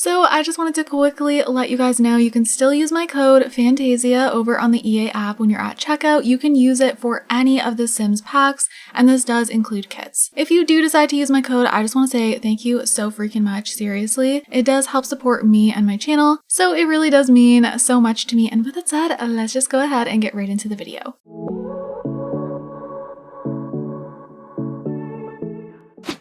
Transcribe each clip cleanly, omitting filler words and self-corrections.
So I just wanted to quickly let you guys know you can still use my code Fantayzia over on the EA app when you're at checkout. You can use it for any of the Sims packs, and this does include kits. If you do decide to use my code, I just want to say thank you so freaking much, seriously. It does help support me and my channel, so it really does mean so much to me. And with that said, let's just go ahead and get right into the video.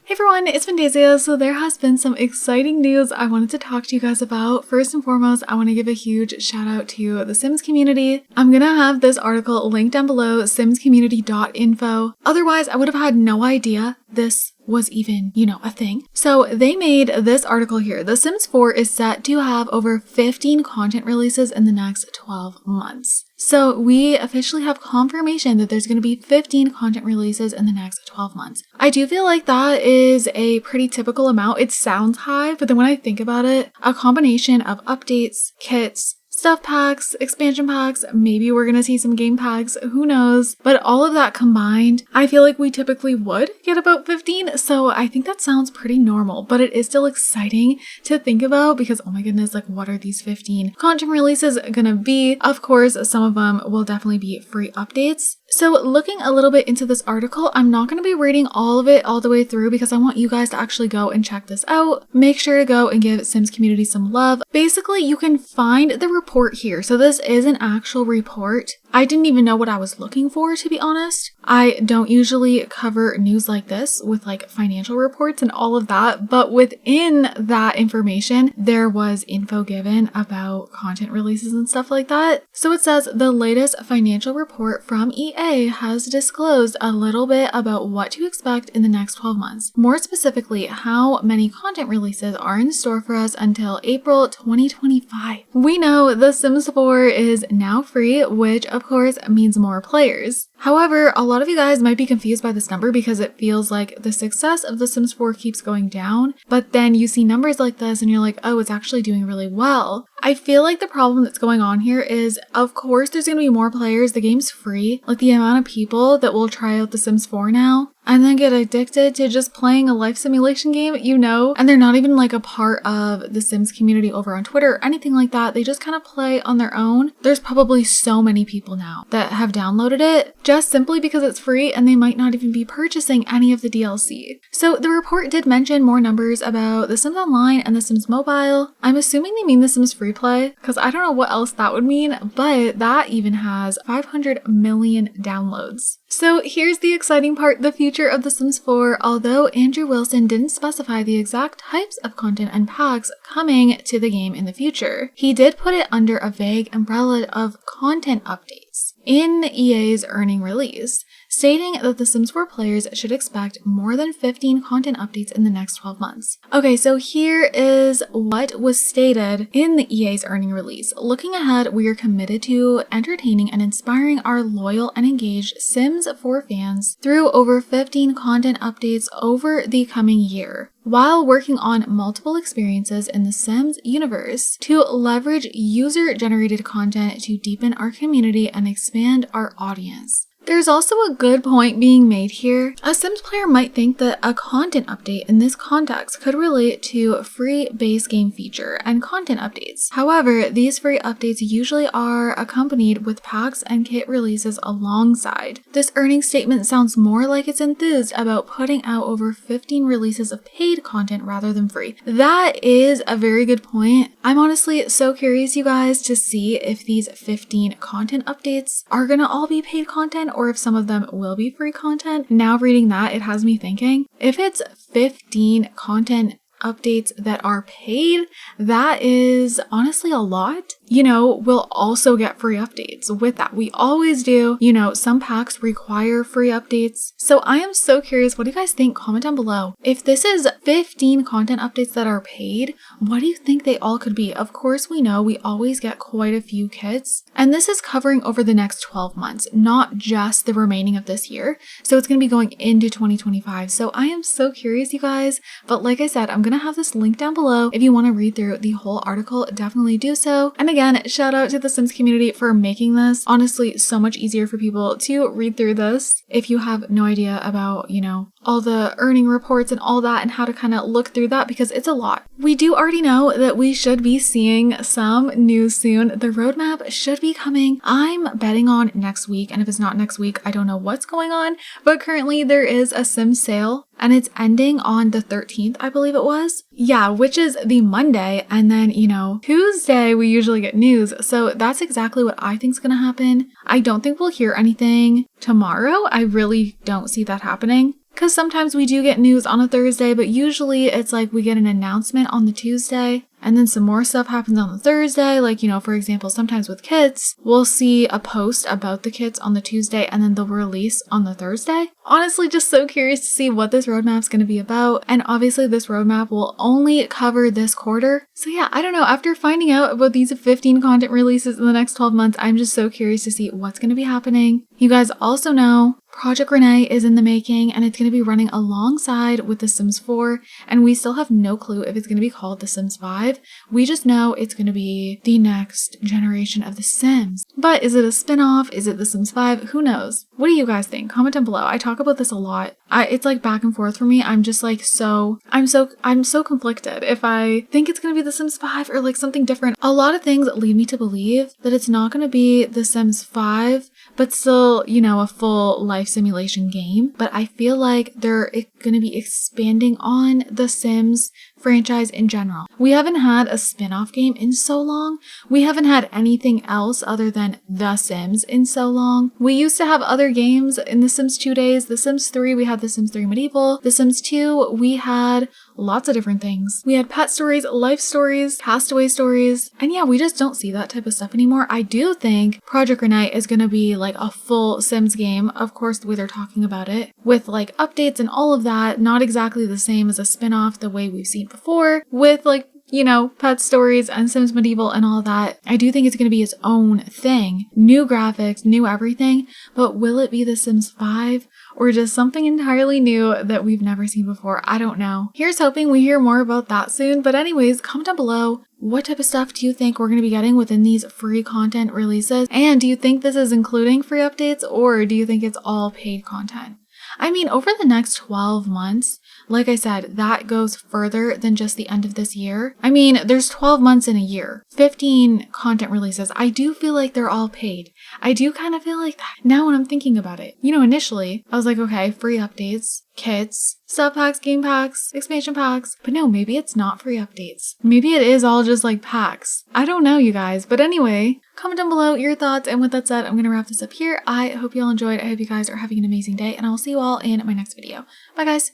Hey everyone, it's Fantayzia. So there has been some exciting news I wanted to talk to you guys about. First and foremost, I want to give a huge shout out to the Sims community. I'm gonna have this article linked down below, simscommunity.info. Otherwise, I would have had no idea this was even, a thing. So they made this article here. The Sims 4 is set to have over 15 content releases in the next 12 months. So we officially have confirmation that there's going to be 15 content releases in the next 12 months. I do feel like that is a pretty typical amount. It sounds high, but then when I think about it, a combination of updates, kits, stuff packs, expansion packs, maybe we're gonna see some game packs, who knows? But all of that combined, I feel like we typically would get about 15, so I think that sounds pretty normal, but it is still exciting to think about because, oh my goodness, like what are these 15 content releases gonna be? Of course, some of them will definitely be free updates. So looking a little bit into this article, I'm not going to be reading all of it all the way through because I want you guys to actually go and check this out. Make sure to go and give Sims community some love. Basically, you can find the report here. So this is an actual report. I didn't even know what I was looking for, to be honest. I don't usually cover news like this with like financial reports and all of that, but within that information, there was info given about content releases and stuff like that. So it says the latest financial report from EA has disclosed a little bit about what to expect in the next 12 months. More specifically, how many content releases are in store for us until April 2025. We know The Sims 4 is now free, which of course means more players. However, a lot of you guys might be confused by this number because it feels like the success of The Sims 4 keeps going down, but then you see numbers like this and you're like, oh, it's actually doing really well. I feel like the problem that's going on here is, of course, there's going to be more players. The game's free. Like the amount of people that will try out The Sims 4 now and then get addicted to just playing a life simulation game, and they're not even like a part of the Sims community over on Twitter or anything like that. They just kind of play on their own. There's probably so many people now that have downloaded it just simply because it's free and they might not even be purchasing any of the DLC. So the report did mention more numbers about The Sims Online and The Sims Mobile. I'm assuming they mean The Sims Free Play because I don't know what else that would mean, but that even has 500 million downloads. So here's the exciting part, the future of The Sims 4. Although Andrew Wilson didn't specify the exact types of content and packs coming to the game in the future, he did put it under a vague umbrella of content updates in EA's earning release, stating that The Sims 4 players should expect more than 15 content updates in the next 12 months. Okay, so here is what was stated in the EA's earning release. Looking ahead, we are committed to entertaining and inspiring our loyal and engaged Sims 4 fans through over 15 content updates over the coming year, while working on multiple experiences in the Sims universe to leverage user-generated content to deepen our community and expand our audience. There's also a good point being made here. A Sims player might think that a content update in this context could relate to free base game feature and content updates. However, these free updates usually are accompanied with packs and kit releases alongside. This earnings statement sounds more like it's enthused about putting out over 15 releases of paid content rather than free. That is a very good point. I'm honestly so curious, you guys, to see if these 15 content updates are gonna all be paid content or if some of them will be free content. Now reading that, it has me thinking, if it's 15 content updates that are paid, that is honestly a lot. We'll also get free updates with that. We always do. Some packs require free updates. So I am so curious. What do you guys think? Comment down below. If this is 15 content updates that are paid, what do you think they all could be? Of course, we know we always get quite a few kits, and this is covering over the next 12 months, not just the remaining of this year. So it's going to be going into 2025. So I am so curious, you guys. But like I said, I'm going to have this link down below. If you want to read through the whole article, definitely do so. And again, again, shout out to the Sims community for making this honestly so much easier for people to read through this. If you have no idea about, you know, all the earning reports and all that and how to kind of look through that, because it's a lot. We do already know that we should be seeing some news soon. The roadmap should be coming. I'm betting on next week, and if it's not next week, I don't know what's going on, but currently there is a Sims sale and it's ending on the 13th, I believe it was. Yeah, which is the Monday, and then, you know, Tuesday we usually get news, so that's exactly what I think is gonna happen. I don't think we'll hear anything tomorrow. I really don't see that happening. Because sometimes we do get news on a Thursday, but usually it's like we get an announcement on the Tuesday and then some more stuff happens on the Thursday. Like, you know, for example, sometimes with kits, we'll see a post about the kits on the Tuesday and then they'll release on the Thursday. Honestly, just so curious to see what this roadmap's going to be about. And obviously this roadmap will only cover this quarter. So yeah, I don't know. After finding out about these 15 content releases in the next 12 months, I'm just so curious to see what's going to be happening. You guys also know Project Renee is in the making and it's going to be running alongside with The Sims 4, and we still have no clue if it's going to be called The Sims 5. We just know it's going to be the next generation of The Sims. But is it a spin-off? Is it The Sims 5? Who knows? What do you guys think? Comment down below. I talk about this a lot. It's like back and forth for me. I'm just like I'm so conflicted if I think it's going to be The Sims 5 or like something different. A lot of things lead me to believe that it's not going to be The Sims 5, but still, you know, a full life simulation game. But I feel like they're going to be expanding on the Sims franchise in general. We haven't had a spin-off game in so long. We haven't had anything else other than The Sims in so long. We used to have other games in The Sims 2 days. The Sims 3, we had The Sims 3 Medieval. The Sims 2, we had lots of different things. We had pet stories, life stories, castaway stories, and yeah, we just don't see that type of stuff anymore. I do think Project Renee is going to be like a full Sims game, of course, the way they're talking about it, with like updates and all of that, not exactly the same as a spin-off the way we've seen before, with like, you know, pet stories and Sims Medieval and all that. I do think it's going to be its own thing. New graphics, new everything, but will it be The Sims 5? Or just something entirely new that we've never seen before? I don't know. Here's hoping we hear more about that soon. But anyways, comment down below. What type of stuff do you think we're going to be getting within these free content releases? And do you think this is including free updates, or do you think it's all paid content? I mean, over the next 12 months, like I said, that goes further than just the end of this year. I mean, there's 12 months in a year, 15 content releases. I do feel like they're all paid. I do kind of feel like that now when I'm thinking about it. You know, initially, I was like, okay, free updates, kits, sub packs, game packs, expansion packs. But no, maybe it's not free updates. Maybe it is all just like packs. I don't know, you guys. But anyway, comment down below your thoughts. And with that said, I'm going to wrap this up here. I hope you all enjoyed. I hope you guys are having an amazing day. And I will see you all in my next video. Bye, guys.